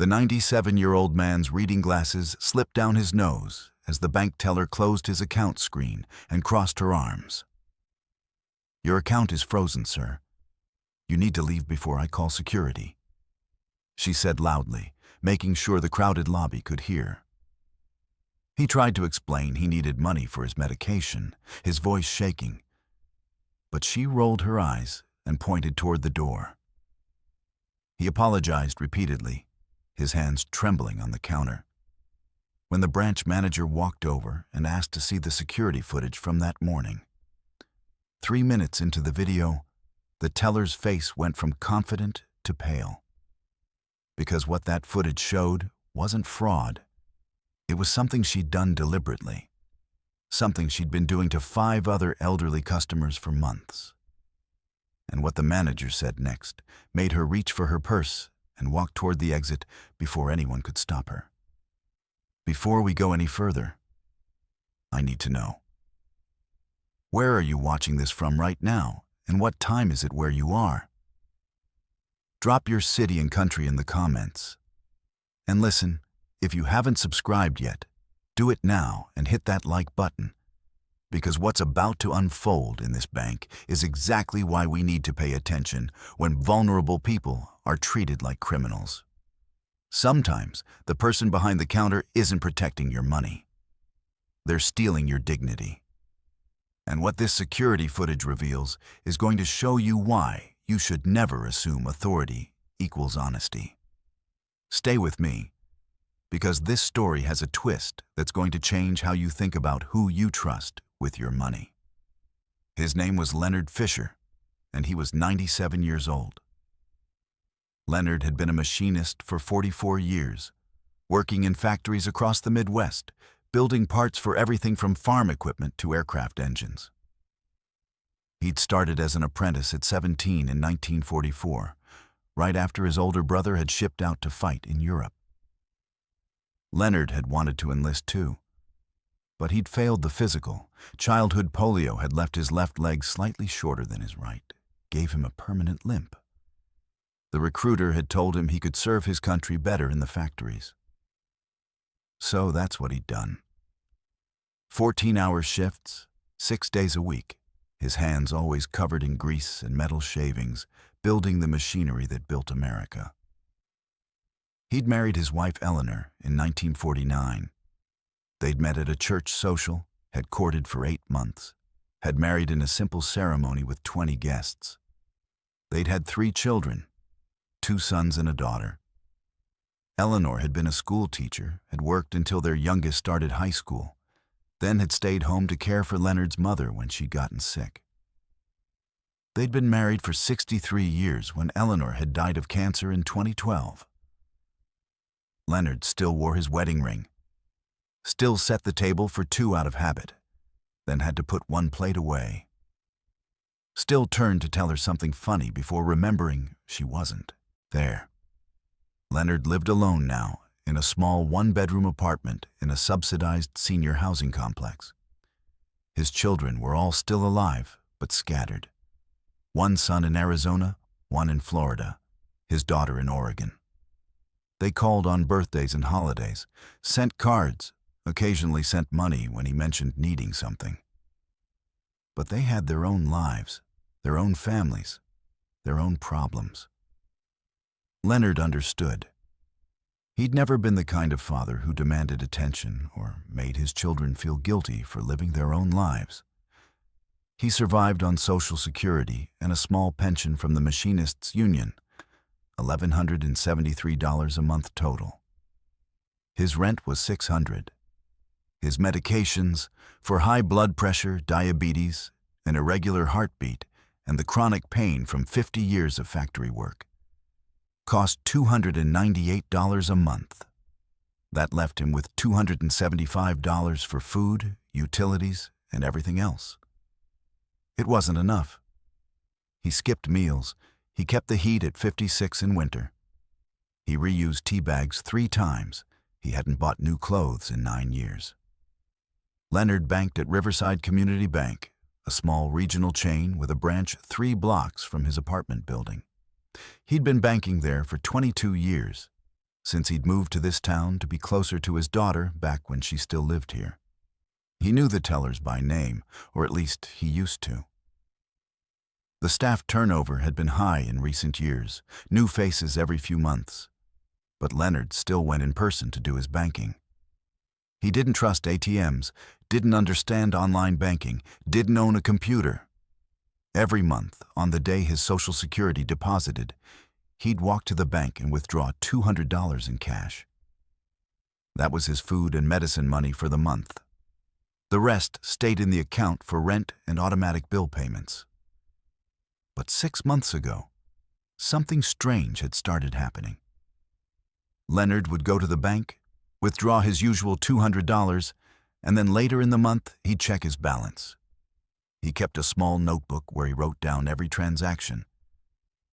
The 97-year-old man's reading glasses slipped down his nose as the bank teller closed his account screen and crossed her arms. "Your account is frozen, sir. You need to leave before I call security," she said loudly, making sure the crowded lobby could hear. He tried to explain he needed money for his medication, his voice shaking, but she rolled her eyes and pointed toward the door. He apologized repeatedly, his hands trembling on the counter. When the branch manager walked over and asked to see the security footage from that morning, 3 minutes into the video, the teller's face went from confident to pale. Because what that footage showed wasn't fraud. It was something she'd done deliberately, something she'd been doing to 5 other elderly customers for months. And what the manager said next made her reach for her purse and walk toward the exit before anyone could stop her. "Before we go any further, I need to know. Where are you watching this from right now, and what time is it where you are? Drop your city and country in the comments. And listen, if you haven't subscribed yet, do it now and hit that like button, because what's about to unfold in this bank is exactly why we need to pay attention when vulnerable people are treated like criminals. Sometimes the person behind the counter isn't protecting your money. They're stealing your dignity. And what this security footage reveals is going to show you why you should never assume authority equals honesty. Stay with me, because this story has a twist that's going to change how you think about who you trust with your money. His name was Leonard Fisher, and he was 97 years old. Leonard had been a machinist for 44 years, working in factories across the Midwest, building parts for everything from farm equipment to aircraft engines. He'd started as an apprentice at 17 in 1944, right after his older brother had shipped out to fight in Europe. Leonard had wanted to enlist too, but he'd failed the physical. Childhood polio had left his left leg slightly shorter than his right, gave him a permanent limp. The recruiter had told him he could serve his country better in the factories. So that's what he'd done. 14-hour shifts, 6 days a week, his hands always covered in grease and metal shavings, building the machinery that built America. He'd married his wife Eleanor in 1949. They'd met at a church social, had courted for 8 months, had married in a simple ceremony with 20 guests. They'd had 3 children, 2 sons and a daughter. Eleanor had been a school teacher, had worked until their youngest started high school, then had stayed home to care for Leonard's mother when she'd gotten sick. They'd been married for 63 years when Eleanor had died of cancer in 2012. Leonard still wore his wedding ring, still set the table for 2 out of habit, then had to put 1 plate away. Still turned to tell her something funny before remembering she wasn't there. Leonard lived alone now in a small 1-bedroom apartment in a subsidized senior housing complex. His children were all still alive, but scattered. 1 son in Arizona, 1 in Florida, his daughter in Oregon. They called on birthdays and holidays, sent cards, occasionally sent money when he mentioned needing something. But they had their own lives, their own families, their own problems. Leonard understood. He'd never been the kind of father who demanded attention or made his children feel guilty for living their own lives. He survived on Social Security and a small pension from the Machinists' Union, $1,173 a month total. His rent was $600. His medications for high blood pressure, diabetes, an irregular heartbeat, and the chronic pain from 50 years of factory work cost $298 a month. That left him with $275 for food, utilities, and everything else. It wasn't enough. He skipped meals. He kept the heat at 56 in winter. He reused tea bags 3 times. He hadn't bought new clothes in 9 years. Leonard banked at Riverside Community Bank, a small regional chain with a branch 3 blocks from his apartment building. He'd been banking there for 22 years. since he'd moved to this town to be closer to his daughter back when she still lived here. He knew the tellers by name, or at least he used to. The staff turnover had been high in recent years, new faces every few months. But Leonard still went in person to do his banking. He didn't trust ATMs, didn't understand online banking, didn't own a computer. Every month, on the day his Social Security deposited, he'd walk to the bank and withdraw $200 in cash. That was his food and medicine money for the month. The rest stayed in the account for rent and automatic bill payments. But 6 months ago, something strange had started happening. Leonard would go to the bank, withdraw his usual $200, and then later in the month, he'd check his balance. He kept a small notebook where he wrote down every transaction,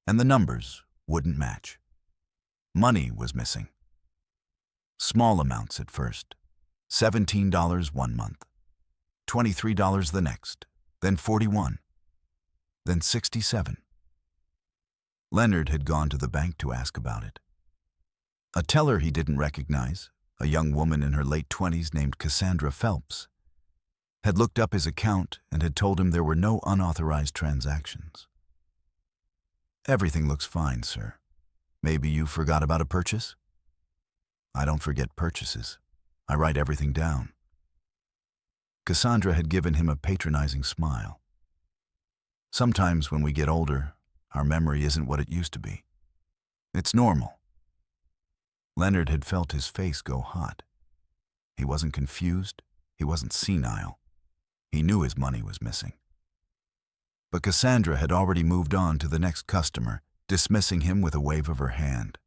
and the numbers wouldn't match. Money was missing. Small amounts at first, $17 one month, $23 the next, then $41, then $67. Leonard had gone to the bank to ask about it. A teller he didn't recognize, a young woman in her late 20s named Cassandra Phelps, had looked up his account and had told him there were no unauthorized transactions. "Everything looks fine, sir. Maybe you forgot about a purchase?" "I don't forget purchases. I write everything down." Cassandra had given him a patronizing smile. "Sometimes when we get older, our memory isn't what it used to be. It's normal." Leonard had felt his face go hot. He wasn't confused. He wasn't senile. He knew his money was missing. But Cassandra had already moved on to the next customer, dismissing him with a wave of her hand.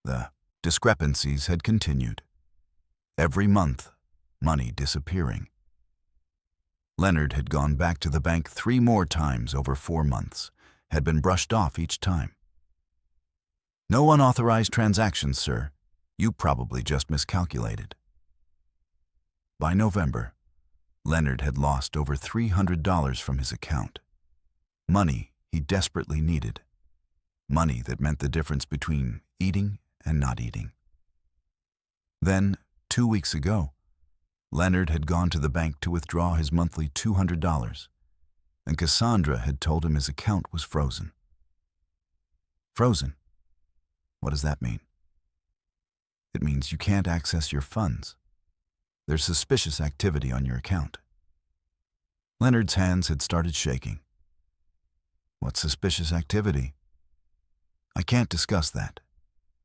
The discrepancies had continued. Every month, money disappearing. Leonard had gone back to the bank 3 more times over 4 months, had been brushed off each time. "No unauthorized transactions, sir. You probably just miscalculated." By November, Leonard had lost over $300 from his account. Money he desperately needed. Money that meant the difference between eating and not eating. Then, 2 weeks ago, Leonard had gone to the bank to withdraw his monthly $200, and Cassandra had told him his account was frozen. Frozen? What does that mean? It means you can't access your funds. There's suspicious activity on your account. Leonard's hands had started shaking. "What suspicious activity?" "I can't discuss that.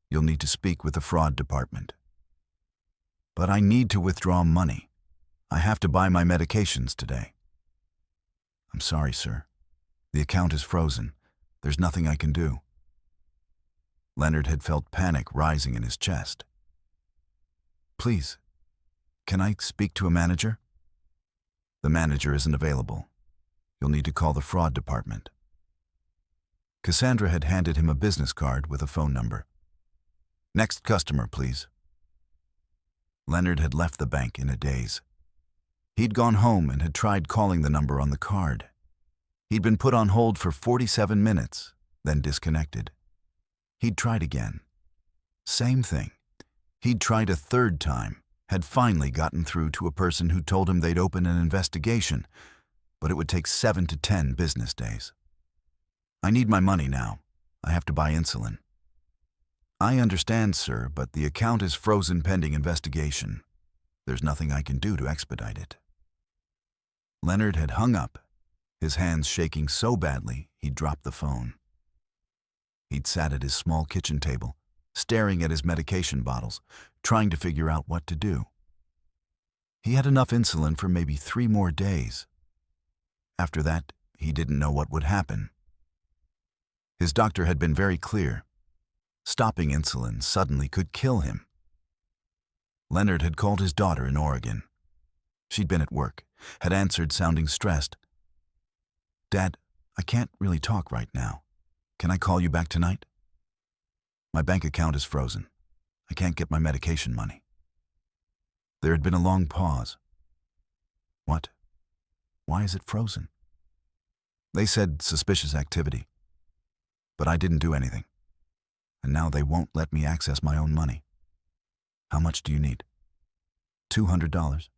You'll need to speak with the fraud department." "But I need to withdraw money. I have to buy my medications today." "I'm sorry, sir. The account is frozen. There's nothing I can do." Leonard had felt panic rising in his chest. "Please, can I speak to a manager?" "The manager isn't available. You'll need to call the fraud department." Cassandra had handed him a business card with a phone number. "Next customer, please." Leonard had left the bank in a daze. He'd gone home and had tried calling the number on the card. He'd been put on hold for 47 minutes, then disconnected. He'd tried again. Same thing. He'd tried a 3rd time, had finally gotten through to a person who told him they'd open an investigation, but it would take 7 to 10 business days. "I need my money now. I have to buy insulin." "I understand, sir, but the account is frozen pending investigation. There's nothing I can do to expedite it." Leonard had hung up, his hands shaking so badly he'd dropped the phone. He'd sat at his small kitchen table, staring at his medication bottles, trying to figure out what to do. He had enough insulin for maybe 3 more days. After that, he didn't know what would happen. His doctor had been very clear. Stopping insulin suddenly could kill him. Leonard had called his daughter in Oregon. She'd been at work, had answered sounding stressed. "Dad, I can't really talk right now. Can I call you back tonight? My bank account is frozen. I can't get my medication money." There had been a long pause. "What? Why is it frozen?" "They said suspicious activity. But I didn't do anything. and now they won't let me access my own money. How much do you need? $200?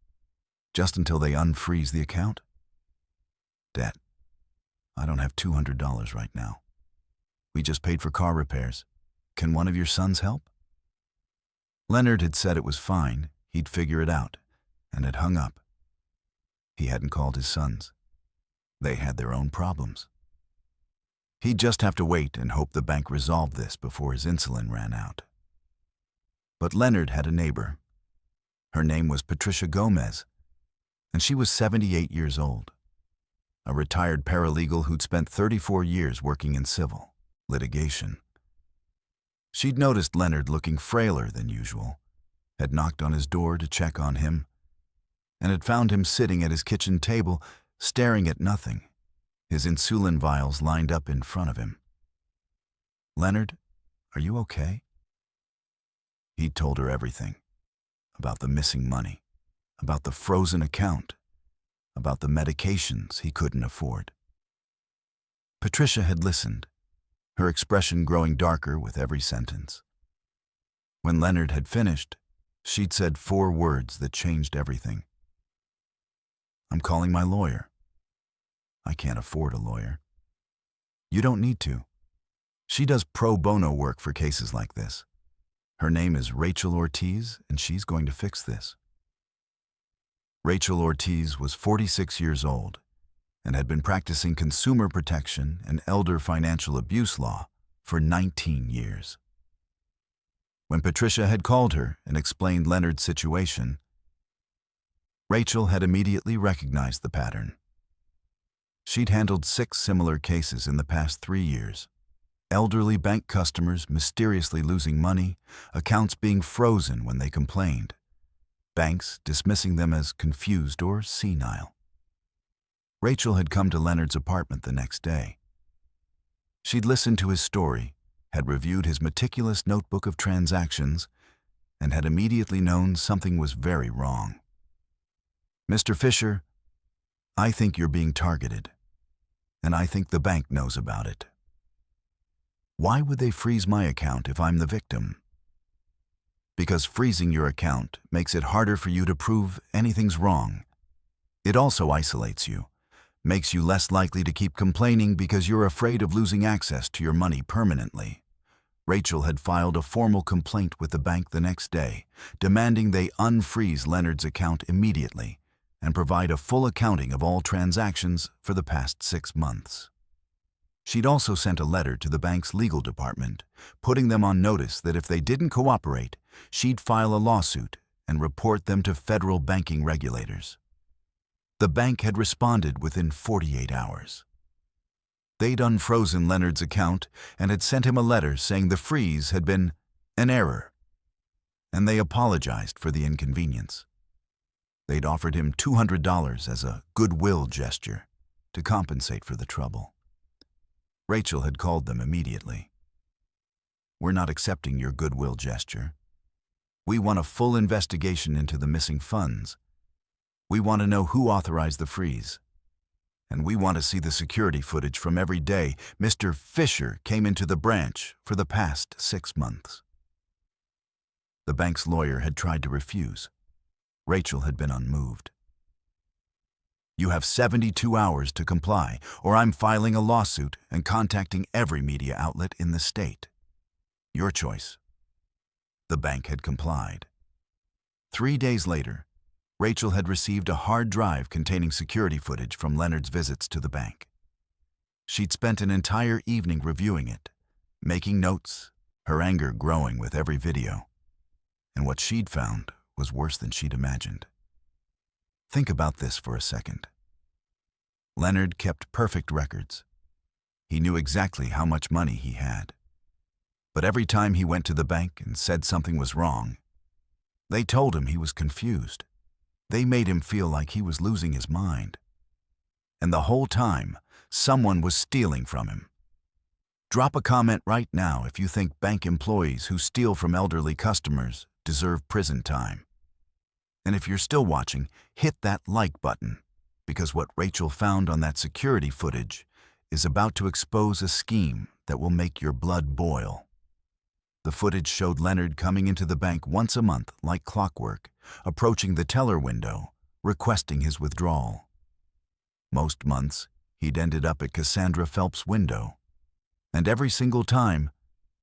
Just until they unfreeze the account? Dad, I don't have $200 right now. We just paid for car repairs. Can one of your sons help? Leonard had said it was fine, he'd figure it out, and had hung up. He hadn't called his sons. They had their own problems. He'd just have to wait and hope the bank resolved this before his insulin ran out. But Leonard had a neighbor. Her name was Patricia Gomez, and she was 78 years old, a retired paralegal who'd spent 34 years working in civil litigation. She'd noticed Leonard looking frailer than usual, had knocked on his door to check on him, and had found him sitting at his kitchen table, staring at nothing, his insulin vials lined up in front of him. "Leonard, are you okay?" He'd told her everything, about the missing money, about the frozen account, about the medications he couldn't afford. Patricia had listened, her expression growing darker with every sentence. When Leonard had finished, she'd said 4 words that changed everything. "I'm calling my lawyer." "I can't afford a lawyer." "You don't need to. She does pro bono work for cases like this. Her name is Rachel Ortiz, and she's going to fix this." Rachel Ortiz was 46 years old and had been practicing consumer protection and elder financial abuse law for 19 years. When Patricia had called her and explained Leonard's situation, Rachel had immediately recognized the pattern. She'd handled 6 similar cases in the past 3 years. Elderly bank customers mysteriously losing money, accounts being frozen when they complained, banks dismissing them as confused or senile. Rachel had come to Leonard's apartment the next day. She'd listened to his story, had reviewed his meticulous notebook of transactions, and had immediately known something was very wrong. "Mr. Fisher, I think you're being targeted, and I think the bank knows about it. Why would they freeze my account if I'm the victim? Because freezing your account makes it harder for you to prove anything's wrong. It also isolates you, makes you less likely to keep complaining because you're afraid of losing access to your money permanently." Rachel had filed a formal complaint with the bank the next day, demanding they unfreeze Leonard's account immediately and provide a full accounting of all transactions for the past 6 months. She'd also sent a letter to the bank's legal department, putting them on notice that if they didn't cooperate, she'd file a lawsuit and report them to federal banking regulators. The bank had responded within 48 hours. They'd unfrozen Leonard's account and had sent him a letter saying the freeze had been an error, and they apologized for the inconvenience. They'd offered him $200 as a goodwill gesture to compensate for the trouble. Rachel had called them immediately. "We're not accepting your goodwill gesture. We want a full investigation into the missing funds. We want to know who authorized the freeze. And we want to see the security footage from every day Mr. Fisher came into the branch for the past 6 months." The bank's lawyer had tried to refuse. Rachel had been unmoved. "You have 72 hours to comply, or I'm filing a lawsuit and contacting every media outlet in the state. Your choice." The bank had complied. 3 days later, Rachel had received a hard drive containing security footage from Leonard's visits to the bank. She'd spent an entire evening reviewing it, making notes, her anger growing with every video. And what she'd found was worse than she'd imagined. Think about this for a second. Leonard kept perfect records. He knew exactly how much money he had. But every time he went to the bank and said something was wrong, they told him he was confused. They made him feel like he was losing his mind. And the whole time, someone was stealing from him. Drop a comment right now if you think bank employees who steal from elderly customers deserve prison time. And if you're still watching, hit that like button, because what Rachel found on that security footage is about to expose a scheme that will make your blood boil. The footage showed Leonard coming into the bank once a month like clockwork, approaching the teller window, requesting his withdrawal. Most months, he'd ended up at Cassandra Phelps' window. And every single time,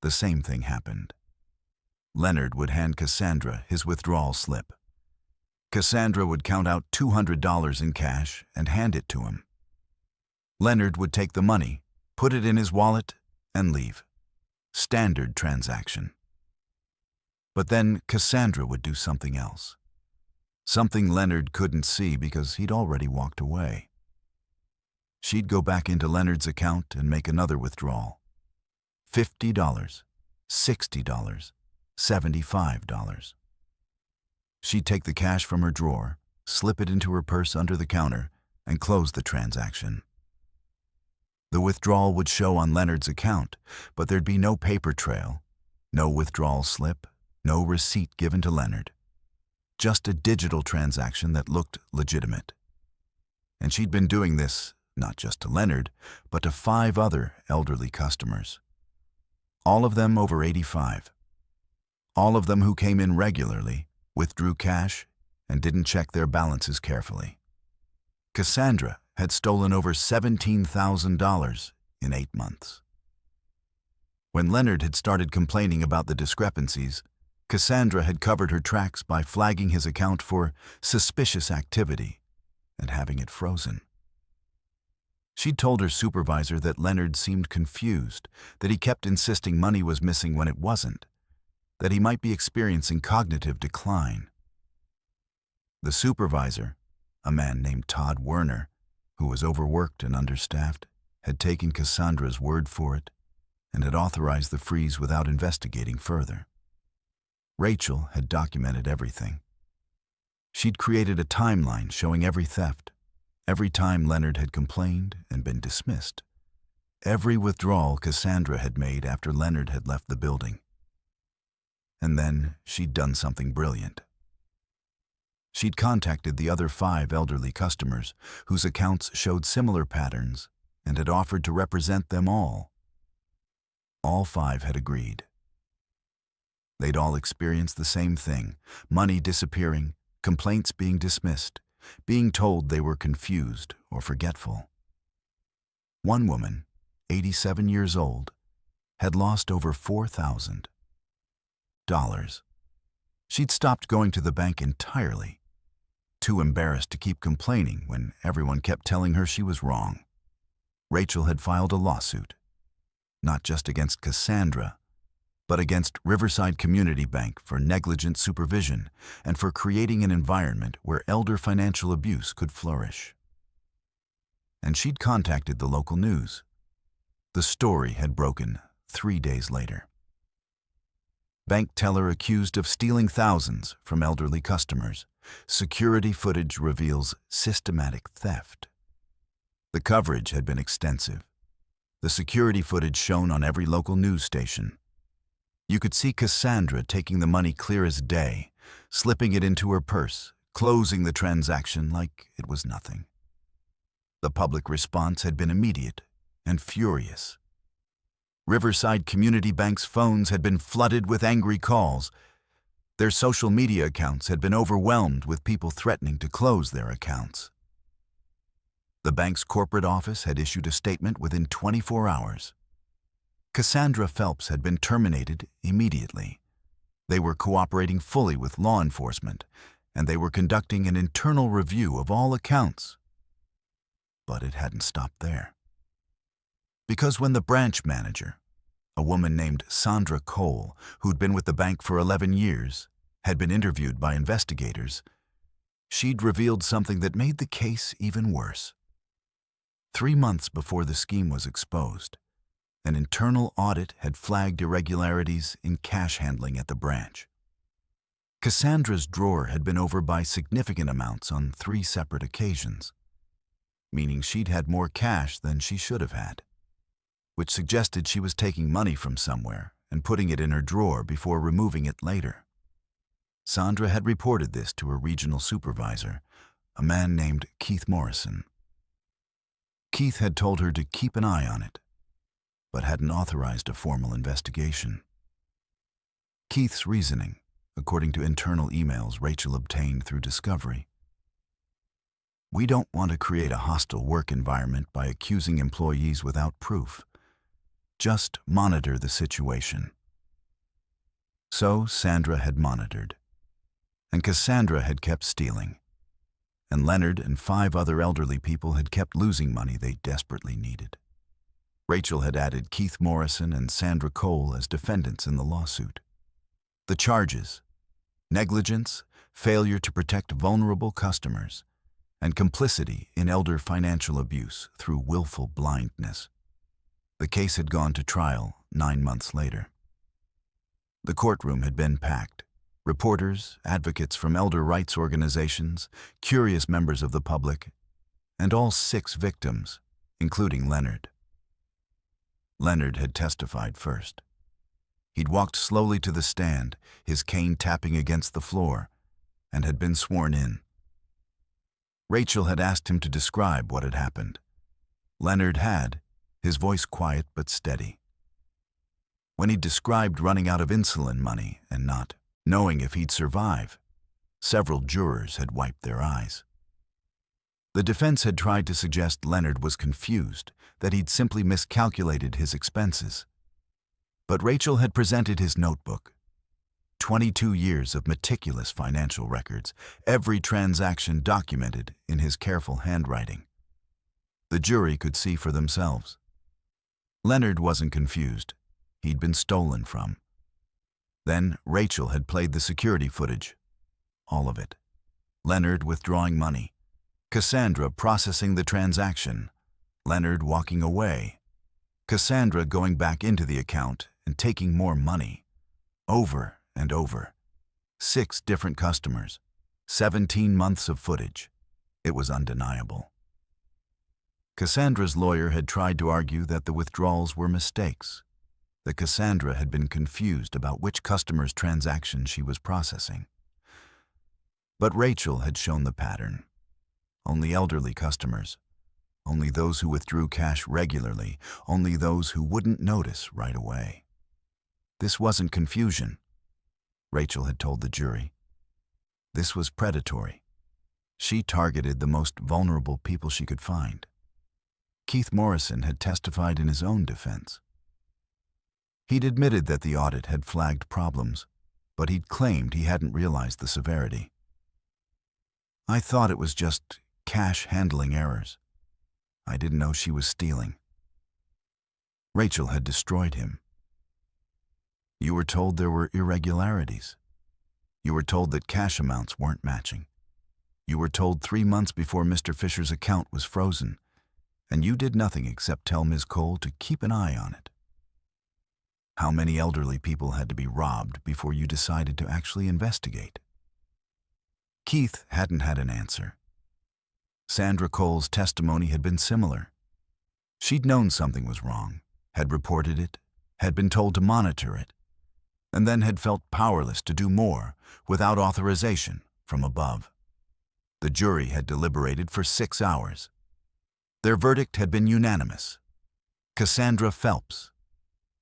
the same thing happened. Leonard would hand Cassandra his withdrawal slip. Cassandra would count out $200 in cash and hand it to him. Leonard would take the money, put it in his wallet, and leave. Standard transaction. But then Cassandra would do something else. Something Leonard couldn't see because he'd already walked away. She'd go back into Leonard's account and make another withdrawal. $50, $60, $75. She'd take the cash from her drawer, slip it into her purse under the counter, and close the transaction. The withdrawal would show on Leonard's account, but there'd be no paper trail, no withdrawal slip, no receipt given to Leonard. Just a digital transaction that looked legitimate. And she'd been doing this not just to Leonard, but to 5 other elderly customers. All of them over 85. All of them who came in regularly, withdrew cash, and didn't check their balances carefully. Cassandra had stolen over $17,000 in 8 months. When Leonard had started complaining about the discrepancies, Cassandra had covered her tracks by flagging his account for suspicious activity and having it frozen. She'd told her supervisor that Leonard seemed confused, that he kept insisting money was missing when it wasn't, that he might be experiencing cognitive decline. The supervisor, a man named Todd Werner, who was overworked and understaffed, had taken Cassandra's word for it and had authorized the freeze without investigating further. Rachel had documented everything. She'd created a timeline showing every theft, every time Leonard had complained and been dismissed, every withdrawal Cassandra had made after Leonard had left the building. And then she'd done something brilliant. She'd contacted the other 5 elderly customers whose accounts showed similar patterns and had offered to represent them all. All 5 had agreed. They'd all experienced the same thing: money disappearing, complaints being dismissed, being told they were confused or forgetful. One woman, 87 years old, had lost over $4,000. She'd stopped going to the bank entirely, too embarrassed to keep complaining when everyone kept telling her she was wrong. Rachel had filed a lawsuit, not just against Cassandra, but against Riverside Community Bank for negligent supervision and for creating an environment where elder financial abuse could flourish. And she'd contacted the local news. The story had broken 3 days later. Bank teller accused of stealing thousands from elderly customers. Security footage reveals systematic theft. The coverage had been extensive. The security footage shown on every local news station. You could see Cassandra taking the money clear as day, slipping it into her purse, closing the transaction like it was nothing. The public response had been immediate and furious. Riverside Community Bank's phones had been flooded with angry calls. Their social media accounts had been overwhelmed with people threatening to close their accounts. The bank's corporate office had issued a statement within 24 hours. Cassandra Phelps had been terminated immediately. They were cooperating fully with law enforcement, and they were conducting an internal review of all accounts. But it hadn't stopped there. Because when the branch manager, a woman named Sandra Cole, who'd been with the bank for 11 years, had been interviewed by investigators, she'd revealed something that made the case even worse. 3 months before the scheme was exposed, an internal audit had flagged irregularities in cash handling at the branch. Cassandra's drawer had been over by significant amounts on 3 separate occasions, meaning she'd had more cash than she should have had, which suggested she was taking money from somewhere and putting it in her drawer before removing it later. Sandra had reported this to her regional supervisor, a man named Keith Morrison. Keith had told her to keep an eye on it, but hadn't authorized a formal investigation. Keith's reasoning, according to internal emails Rachel obtained through discovery. We don't want to create a hostile work environment by accusing employees without proof. Just monitor the situation. So Sandra had monitored, and Cassandra had kept stealing, and Leonard and 5 other elderly people had kept losing money they desperately needed. Rachel had added Keith Morrison and Sandra Cole as defendants in the lawsuit. The charges: negligence, failure to protect vulnerable customers, and complicity in elder financial abuse through willful blindness. The case had gone to trial 9 months later. The courtroom had been packed. Reporters, advocates from elder rights organizations, curious members of the public, and all 6 victims, including Leonard. Leonard had testified first. He'd walked slowly to the stand, his cane tapping against the floor, and had been sworn in. Rachel had asked him to describe what had happened. Leonard had, his voice quiet but steady. When he described running out of insulin money and not knowing if he'd survive, several jurors had wiped their eyes. The defense had tried to suggest Leonard was confused, that he'd simply miscalculated his expenses. But Rachel had presented his notebook. 22 years of meticulous financial records, every transaction documented in his careful handwriting. The jury could see for themselves. Leonard wasn't confused. He'd been stolen from. Then Rachel had played the security footage. All of it. Leonard withdrawing money. Cassandra processing the transaction. Leonard walking away. Cassandra going back into the account and taking more money. Over and over. 6 different customers. 17 months of footage. It was undeniable. Cassandra's lawyer had tried to argue that the withdrawals were mistakes, that Cassandra had been confused about which customer's transaction she was processing. But Rachel had shown the pattern. Only elderly customers. Only those who withdrew cash regularly. Only those who wouldn't notice right away. This wasn't confusion, Rachel had told the jury. This was predatory. She targeted the most vulnerable people she could find. Keith Morrison had testified in his own defense. He'd admitted that the audit had flagged problems, but he'd claimed he hadn't realized the severity. I thought it was just cash handling errors. I didn't know she was stealing. Rachel had destroyed him. You were told there were irregularities. You were told that cash amounts weren't matching. You were told 3 months before Mr. Fisher's account was frozen, and you did nothing except tell Ms. Cole to keep an eye on it. How many elderly people had to be robbed before you decided to actually investigate? Keith hadn't had an answer. Sandra Cole's testimony had been similar. She'd known something was wrong, had reported it, had been told to monitor it, and then had felt powerless to do more without authorization from above. The jury had deliberated for 6 hours. Their verdict had been unanimous. Cassandra Phelps,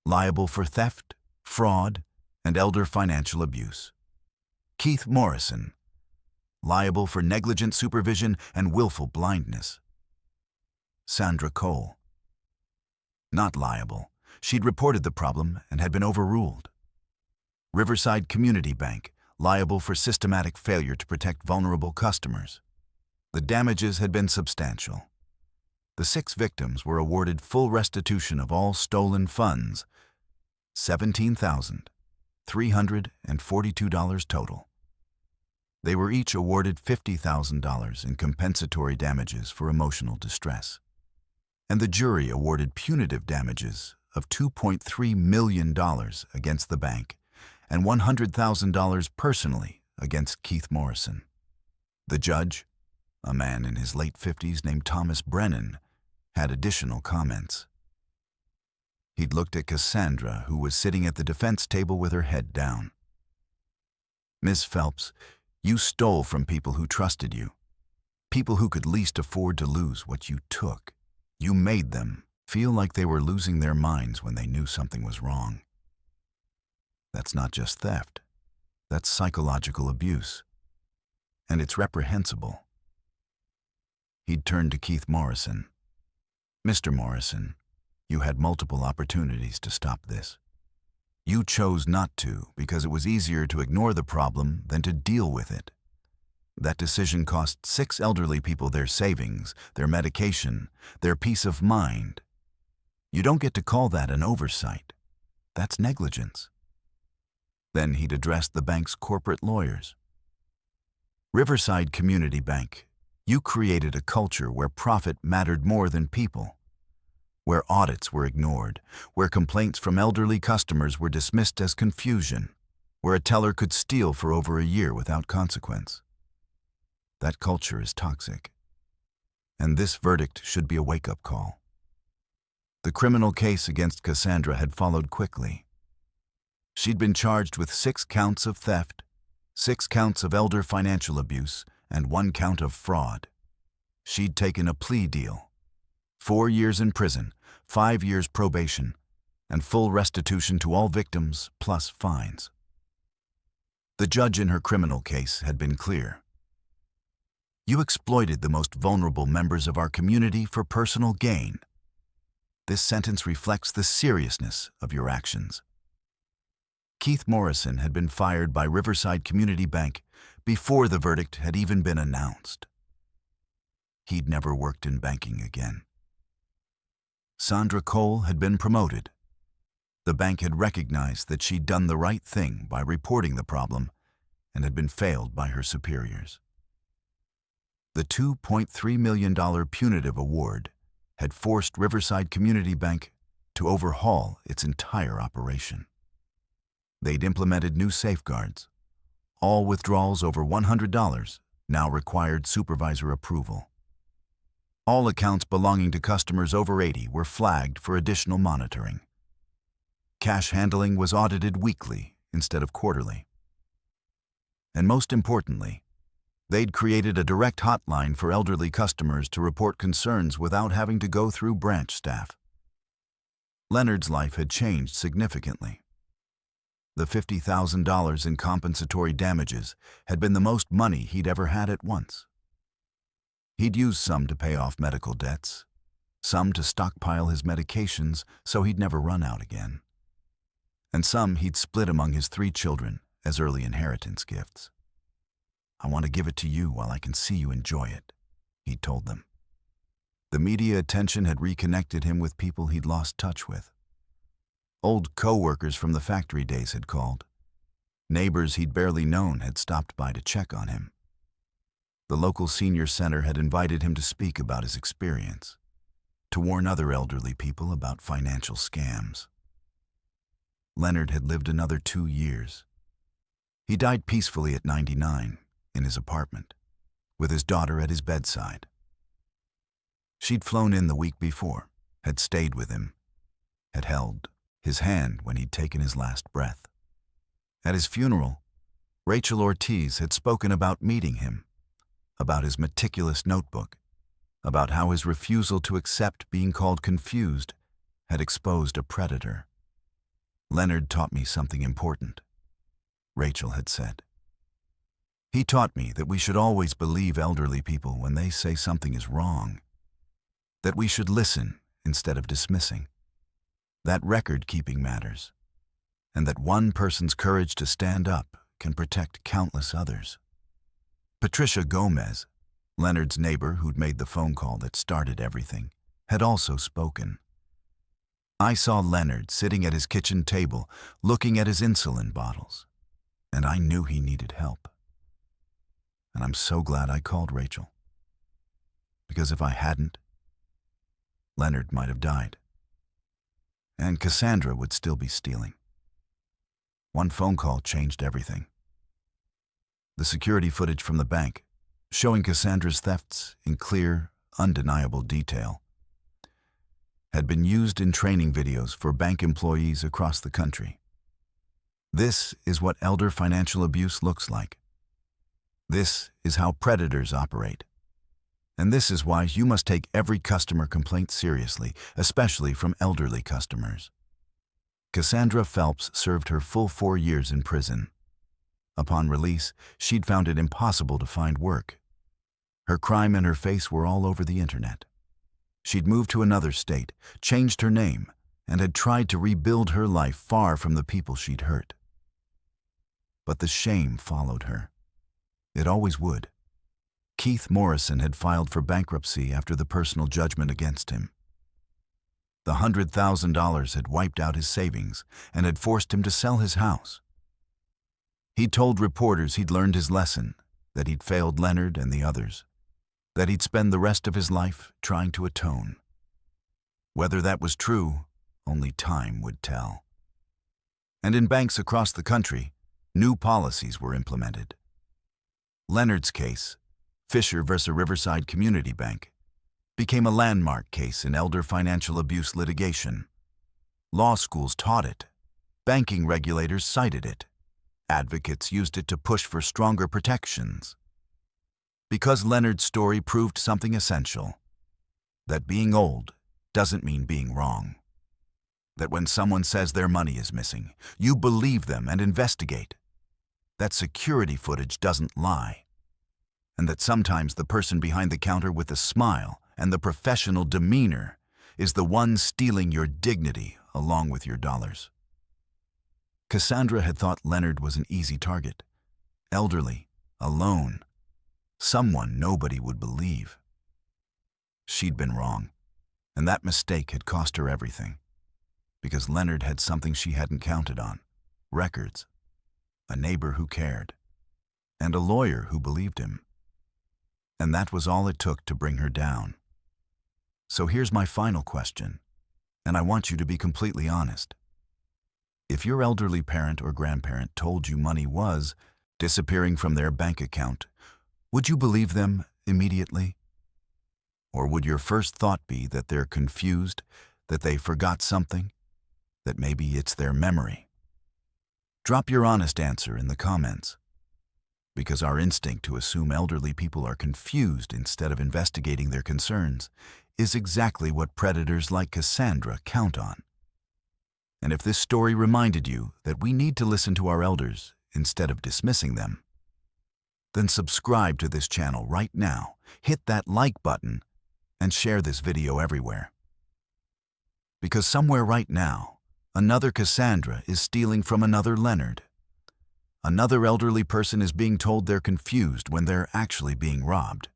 liable for theft, fraud, and elder financial abuse. Keith Morrison, liable for negligent supervision and willful blindness. Sandra Cole, not liable. She'd reported the problem and had been overruled. Riverside Community Bank, liable for systematic failure to protect vulnerable customers. The damages had been substantial. The 6 victims were awarded full restitution of all stolen funds, $17,342 total. They were each awarded $50,000 in compensatory damages for emotional distress. And the jury awarded punitive damages of $2.3 million against the bank and $100,000 personally against Keith Morrison. The judge, a man in his late 50s named Thomas Brennan, had additional comments. He'd looked at Cassandra, who was sitting at the defense table with her head down. Ms. Phelps, you stole from people who trusted you, people who could least afford to lose what you took. You made them feel like they were losing their minds when they knew something was wrong. That's not just theft. That's psychological abuse. And it's reprehensible. He'd turned to Keith Morrison. Mr. Morrison, you had multiple opportunities to stop this. You chose not to because it was easier to ignore the problem than to deal with it. That decision cost 6 elderly people their savings, their medication, their peace of mind. You don't get to call that an oversight. That's negligence. Then he'd addressed the bank's corporate lawyers. Riverside Community Bank, you created a culture where profit mattered more than people, where audits were ignored, where complaints from elderly customers were dismissed as confusion, where a teller could steal for over a year without consequence. That culture is toxic. And this verdict should be a wake-up call. The criminal case against Cassandra had followed quickly. She'd been charged with 6 counts of theft, 6 counts of elder financial abuse, and 1 count of fraud. She'd taken a plea deal. 4 years in prison, 5 years probation, and full restitution to all victims, plus fines. The judge in her criminal case had been clear. You exploited the most vulnerable members of our community for personal gain. This sentence reflects the seriousness of your actions. Keith Morrison had been fired by Riverside Community Bank before the verdict had even been announced. He'd never worked in banking again. Sandra Cole had been promoted. The bank had recognized that she'd done the right thing by reporting the problem and had been failed by her superiors. The $2.3 million punitive award had forced Riverside Community Bank to overhaul its entire operation. They'd implemented new safeguards. All withdrawals over $100 now required supervisor approval. All accounts belonging to customers over 80 were flagged for additional monitoring. Cash handling was audited weekly instead of quarterly. And most importantly, they'd created a direct hotline for elderly customers to report concerns without having to go through branch staff. Leonard's life had changed significantly. The $50,000 in compensatory damages had been the most money he'd ever had at once. He'd used some to pay off medical debts, some to stockpile his medications so he'd never run out again, and some he'd split among his 3 children as early inheritance gifts. I want to give it to you while I can see you enjoy it, he'd told them. The media attention had reconnected him with people he'd lost touch with. Old co-workers from the factory days had called. Neighbors he'd barely known had stopped by to check on him. The local senior center had invited him to speak about his experience, to warn other elderly people about financial scams. Leonard had lived another 2 years. He died peacefully at 99 in his apartment, with his daughter at his bedside. She'd flown in the week before, had stayed with him, had held his hand when he'd taken his last breath. At his funeral, Rachel Ortiz had spoken about meeting him, about his meticulous notebook, about how his refusal to accept being called confused had exposed a predator. Leonard taught me something important, Rachel had said. He taught me that we should always believe elderly people when they say something is wrong, that we should listen instead of dismissing, that record-keeping matters, and that one person's courage to stand up can protect countless others. Patricia Gomez, Leonard's neighbor who'd made the phone call that started everything, had also spoken. I saw Leonard sitting at his kitchen table, looking at his insulin bottles, and I knew he needed help. And I'm so glad I called Rachel, because if I hadn't, Leonard might have died. And Cassandra would still be stealing. One phone call changed everything. The security footage from the bank, showing Cassandra's thefts in clear, undeniable detail, had been used in training videos for bank employees across the country. This is what elder financial abuse looks like. This is how predators operate. And this is why you must take every customer complaint seriously, especially from elderly customers. Cassandra Phelps served her full 4 years in prison. Upon release, she'd found it impossible to find work. Her crime and her face were all over the internet. She'd moved to another state, changed her name, and had tried to rebuild her life far from the people she'd hurt. But the shame followed her. It always would. Keith Morrison had filed for bankruptcy after the personal judgment against him. The $100,000 had wiped out his savings and had forced him to sell his house. He'd told reporters he'd learned his lesson, that he'd failed Leonard and the others, that he'd spend the rest of his life trying to atone. Whether that was true, only time would tell. And in banks across the country, new policies were implemented. Leonard's case, Fisher v. Riverside Community Bank, became a landmark case in elder financial abuse litigation. Law schools taught it. Banking regulators cited it. Advocates used it to push for stronger protections. Because Leonard's story proved something essential, that being old doesn't mean being wrong. That when someone says their money is missing, you believe them and investigate. That security footage doesn't lie. And that sometimes the person behind the counter with the smile and the professional demeanor is the one stealing your dignity along with your dollars. Cassandra had thought Leonard was an easy target. Elderly, alone, someone nobody would believe. She'd been wrong, and that mistake had cost her everything. Because Leonard had something she hadn't counted on: records, a neighbor who cared, and a lawyer who believed him. And that was all it took to bring her down. So here's my final question, and I want you to be completely honest. If your elderly parent or grandparent told you money was disappearing from their bank account, would you believe them immediately? Or would your first thought be that they're confused, that they forgot something, that maybe it's their memory? Drop your honest answer in the comments. Because our instinct to assume elderly people are confused instead of investigating their concerns is exactly what predators like Cassandra count on. And if this story reminded you that we need to listen to our elders instead of dismissing them, then subscribe to this channel right now, hit that like button, and share this video everywhere. Because somewhere right now, another Cassandra is stealing from another Leonard. Another elderly person is being told they're confused when they're actually being robbed.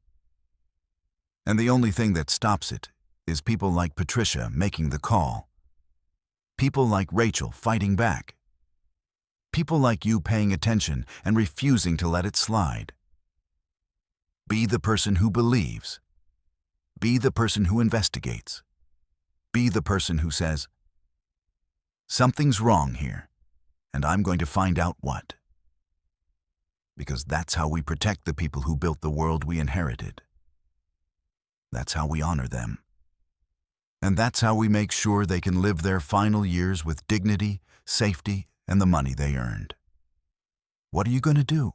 And the only thing that stops it is people like Patricia making the call. People like Rachel fighting back. People like you paying attention and refusing to let it slide. Be the person who believes. Be the person who investigates. Be the person who says, "Something's wrong here, and I'm going to find out what." Because that's how we protect the people who built the world we inherited. That's how we honor them. And that's how we make sure they can live their final years with dignity, safety, and the money they earned. What are you going to do?